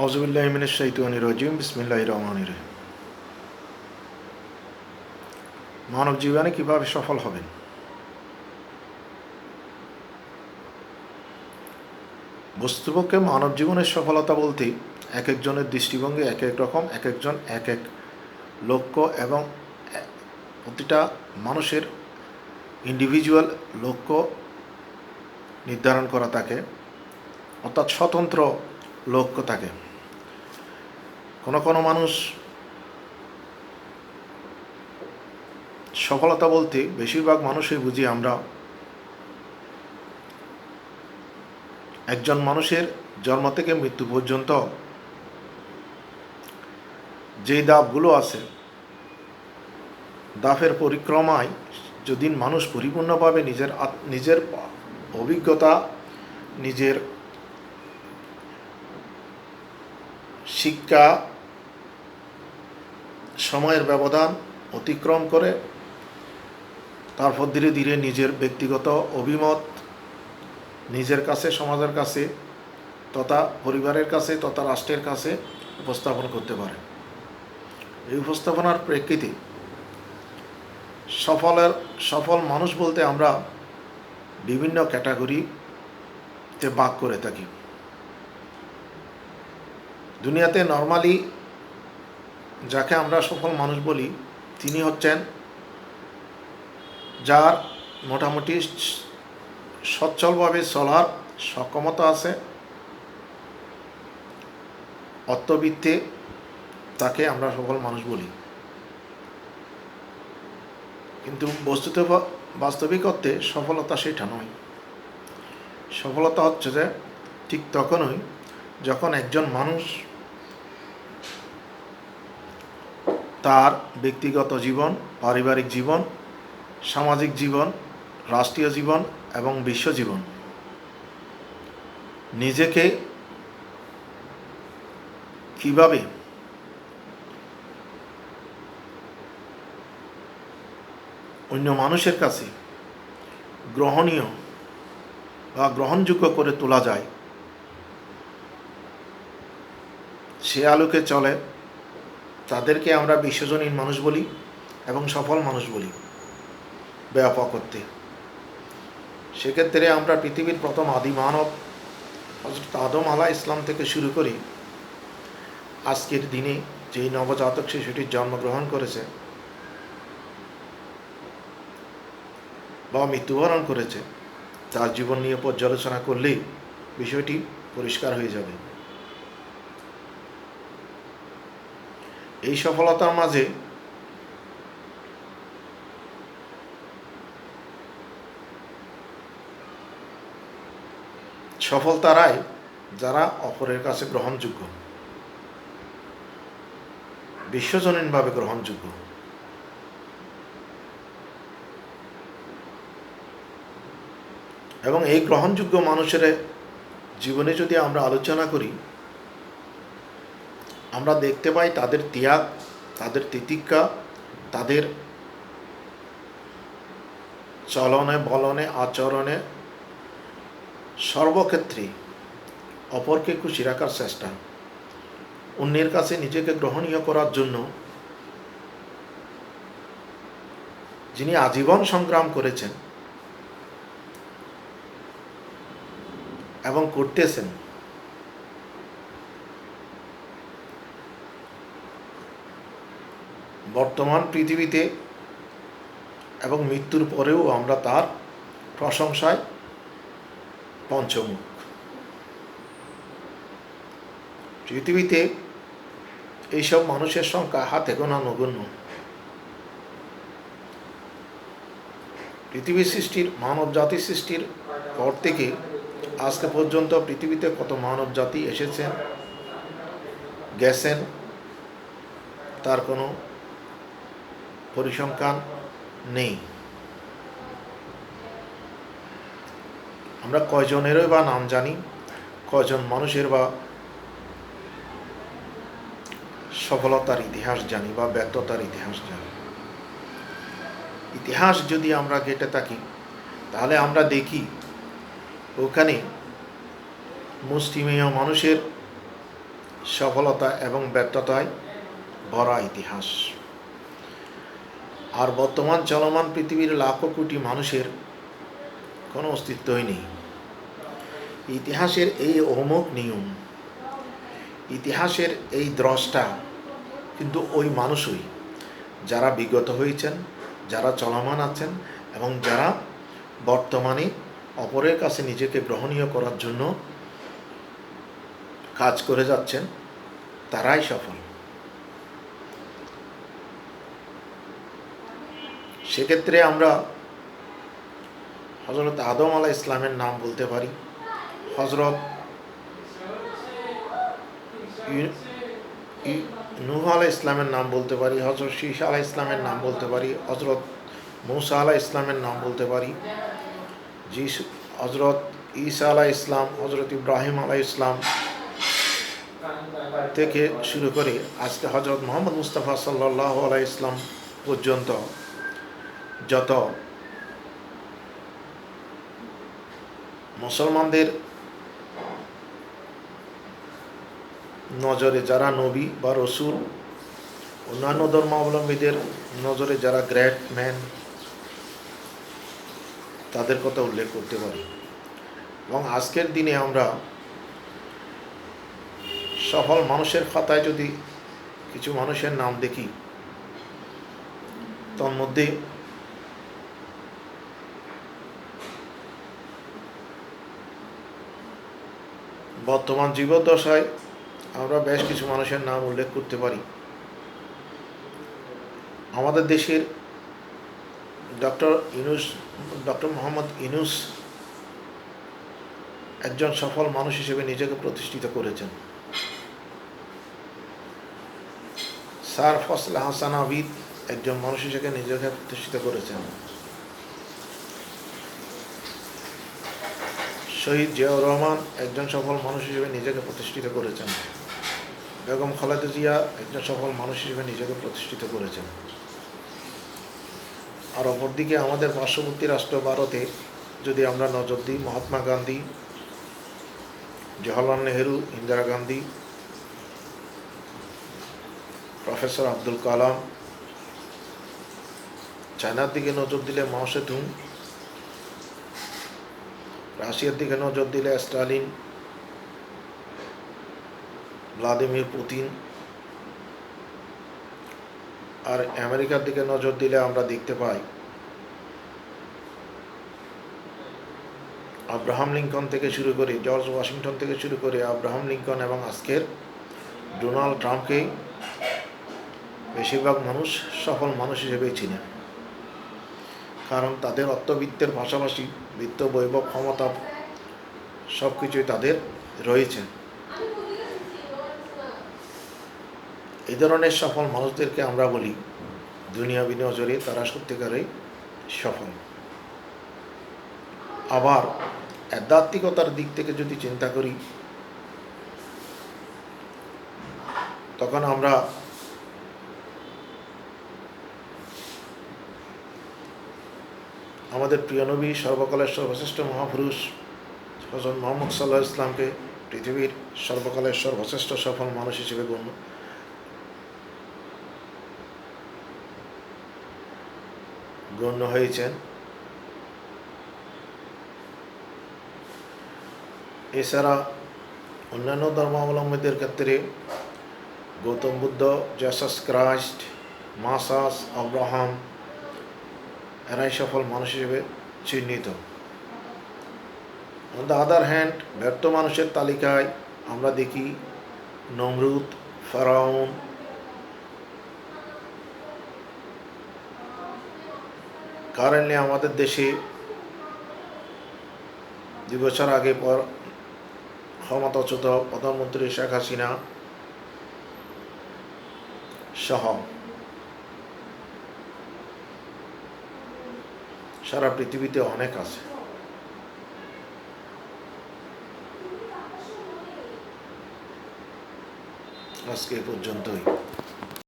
আউযুবিল্লাহি মিনাশ শাইতানির রাজিম বিসমিল্লাহির রহমানির রহিম। মানব জীবনে কিভাবে সফল হবেন? বস্তুপক্ষে মানব জীবনের সফলতা বলতে এক একজনের দৃষ্টিভঙ্গি এক এক রকম, এক একজন এক এক লক্ষ্য এবং প্রতিটা মানুষের ইন্ডিভিজুয়াল লক্ষ্য নির্ধারণ করা থাকে, অর্থাৎ স্বতন্ত্র লক্ষ্য থাকে। কোনো মানুষ সফলতা বলতে বেশিরভাগ মানুষই বুঝি আমরা একজন মানুষের জন্ম থেকে মৃত্যু পর্যন্ত যেই ধাপগুলো আছে, ধাপের পরিক্রমায় যদি মানুষ পরিপূর্ণভাবে নিজের অভিজ্ঞতা, নিজের শিক্ষা, সময়ের ব্যবধান অতিক্রম করে তারপর ধীরে ধীরে নিজের ব্যক্তিগত অভিমত নিজের কাছে, সমাজের কাছে তথা পরিবারের কাছে তথা রাষ্ট্রের কাছে উপস্থাপন করতে পারে। এই উপস্থাপনার প্রেক্ষিতে সফল মানুষ বলতে আমরা বিভিন্ন ক্যাটাগরিতে ভাগ করে থাকি। দুনিয়াতে নর্মালি যাকে আমরা সফল মানুষ বলি তিনি হচ্ছেন যার মোটামুটি সচ্ছলভাবে চলার সক্ষমতা আছে, অর্থবিত্তে তাকে আমরা সফল মানুষ বলি। কিন্তু বস্তুত বাস্তবিক অর্থে সফলতা সেটা নয়। সফলতা হচ্ছে যে ঠিক তখনই যখন একজন মানুষ তার ব্যক্তিগত জীবন, পারিবারিক জীবন, সামাজিক জীবন, রাষ্ট্রীয় জীবন এবং বিশ্বজীবন নিজেকে কিভাবে অন্য মানুষের কাছে গ্রহণীয় বা গ্রহণযোগ্য করে তোলা যায় সে আলোকে চলে, তাদেরকে আমরা বিশ্বজনীন মানুষ বলি এবং সফল মানুষ বলি ব্যাপক করতে। সেক্ষেত্রে আমরা পৃথিবীর প্রথম আদি মানব হযরত আদম আলাইহিস সালাম থেকে শুরু করি আজকের দিনে যেই নবজাতক শিশুটির জন্মগ্রহণ করেছে বা মৃত্যুবরণ করেছে তার জীবন নিয়ে পর্যালোচনা করলেই বিষয়টি পরিষ্কার হয়ে যাবে। এই সফলতার মাঝে সফল তারাই যারা অপরের কাছে গ্রহণযোগ্য, বিশ্বজনীনভাবে গ্রহণযোগ্য। এবং এই গ্রহণযোগ্য মানুষের জীবনে যদি আমরা আলোচনা করি আমরা দেখতে পাই তাদের ত্যাগ, তাদের তিতিক্ষা, তাদের চলনে বলনে আচরণে সর্বক্ষেত্রে অপরকে খুশি রাখার চেষ্টা, অন্যের কাছে নিজেকে গ্রহণীয় করার জন্য যিনি আজীবন সংগ্রাম করেছেন এবং করতেছেন। বর্তমান পৃথিবীতে এবং মৃত্যুর পরেও আমরা তার প্রশংসায় পঞ্চমুখ। পৃথিবীতে এইসব মানুষের সংখ্যা হাতে গোনা নগণ্য। পৃথিবী সৃষ্টির, মানব জাতি সৃষ্টির পর থেকে আজকে পর্যন্ত পৃথিবীতে কত মানব জাতি এসেছেন গেছেন তার কোনো পরিসংখ্যান নেই। আমরা কয়জনেরই বা নাম জানি, কয়জন মানুষের বা সফলতার ইতিহাস জানি বা ব্যর্থতার ইতিহাস জানি। ইতিহাস যদি আমরা ঘেঁটে থাকি তাহলে আমরা দেখি ওখানে মুষ্টিমেয় মানুষের সফলতা এবং ব্যর্থতায় ভরা ইতিহাস। আর বর্তমান চলমান পৃথিবীর লাখো কোটি মানুষের কোনো অস্তিত্বই নেই। ইতিহাসের এই অমোঘ নিয়ম, ইতিহাসের এই দ্রষ্টা কিন্তু ওই মানুষই যারা বিগত হয়েছেন, যারা চলমান আছেন এবং যারা বর্তমানে অপরের কাছে নিজেকে গ্রহণীয় করার জন্য কাজ করে যাচ্ছেন, তারাই সফল। সেক্ষেত্রে আমরা হযরত আদম আলাইহিস সালামের নাম বলতে পারি, হযরত নূহ আলাইহিস সালামের নাম বলতে পারি, হযরত ঈসা আলাইহিস সালামের নাম বলতে পারি, হযরত মূসা আলাইহিস সালামের নাম বলতে পারি, হযরত ঈসা আলাইহিস সালাম, হযরত ইব্রাহিম আলাইহিস সালাম থেকে শুরু করে আজকে হযরত মুহাম্মদ মুস্তাফা সাল্লাল্লাহু আলাইহি ওয়াসাল্লাম পর্যন্ত যত মুসলমানদের নজরে যারা নবী বা রসুল, অন্যান্য ধর্মাবলম্বীদের নজরে যারা গ্রেট ম্যান, তাদের কথা উল্লেখ করতে পারি। এবং আজকের দিনে আমরা সফল মানুষের খাতায় যদি কিছু মানুষের নাম দেখি, তন্মধ্যে বর্তমান জীবদ্দশায় আমরা বেশ কিছু মানুষের নাম উল্লেখ করতে পারি। আমাদের দেশের ডক্টর মোহাম্মদ ইউনূস একজন সফল মানুষ হিসেবে নিজেকে প্রতিষ্ঠিত করেছেন। স্যার ফজলে হাসান আবিদ একজন মানুষ হিসেবে নিজেকে প্রতিষ্ঠিত করেছেন। শহীদ জিয়াউর রহমান একজন সফল মানুষ হিসেবে নিজেকে প্রতিষ্ঠিত করেছেন। বেগম খালেদা জিয়া একজন সফল মানুষ হিসেবে নিজেকে প্রতিষ্ঠিত করেছেন। আর অপরদিকে আমাদের পার্শ্ববর্তী রাষ্ট্র ভারতে যদি আমরা নজর দিই, মহাত্মা গান্ধী, জওহরলাল নেহেরু, ইন্দিরা গান্ধী, প্রফেসর আব্দুল কালাম, চায়নার দিকে নজর দিলে মাও সেতুং, রাশিয়ার দিকে নজর দিলে স্টালিন, ভ্লাদিমির পুতিন, আর আমেরিকার দিকে নজর দিলে আমরা দেখতে পাই আব্রাহাম লিঙ্কন থেকে শুরু করে, জর্জ ওয়াশিংটন থেকে শুরু করে আব্রাহাম লিঙ্কন এবং আজকের ডোনাল্ড ট্রাম্পকে বেশিরভাগ মানুষ সফল মানুষ হিসেবেই চিনে। কারণ তাদের অর্থবিত্তের পাশাপাশি বিত্ত, বৈভব, ক্ষমতা সব কিছুই তাদের রয়েছে। এই ধরনের সফল মানুষদেরকে আমরা বলি দুনিয়াবি নজরে তারা সত্যিকারে সফল। আবার আধ্যাত্মিকতার দিক থেকে যদি চিন্তা করি, তখন আমরা আমাদের প্রিয় নবী, সর্বকালের সর্বশ্রেষ্ঠ মহাপুরুষ হযরত মুহাম্মদ সাল্লাল্লাহু আলাইহি ওয়াসাল্লামকে পৃথিবীর সর্বকালের সর্বশ্রেষ্ঠ সফল মানুষ হিসেবে গণ্য হয়েছেন। এছাড়া অন্যান্য ধর্মাবলম্বীদের ক্ষেত্রে Gautam Buddha, Jesus Christ, মাসাস, Abraham, এরাই সফল মানুষ হিসেবে চিহ্নিত। অন দ্য আদার হ্যান্ড, ব্যর্থ মানুষের তালিকায় আমরা দেখি নমরুদ, ফেরাউন, কারেন্টলি আমাদের দেশে 2 বছর আগে ক্ষমতাচ্যুত প্রধানমন্ত্রী শেখ হাসিনা সহ সারা পৃথিবীতে অনেক আছে। আজকে এই পর্যন্তই।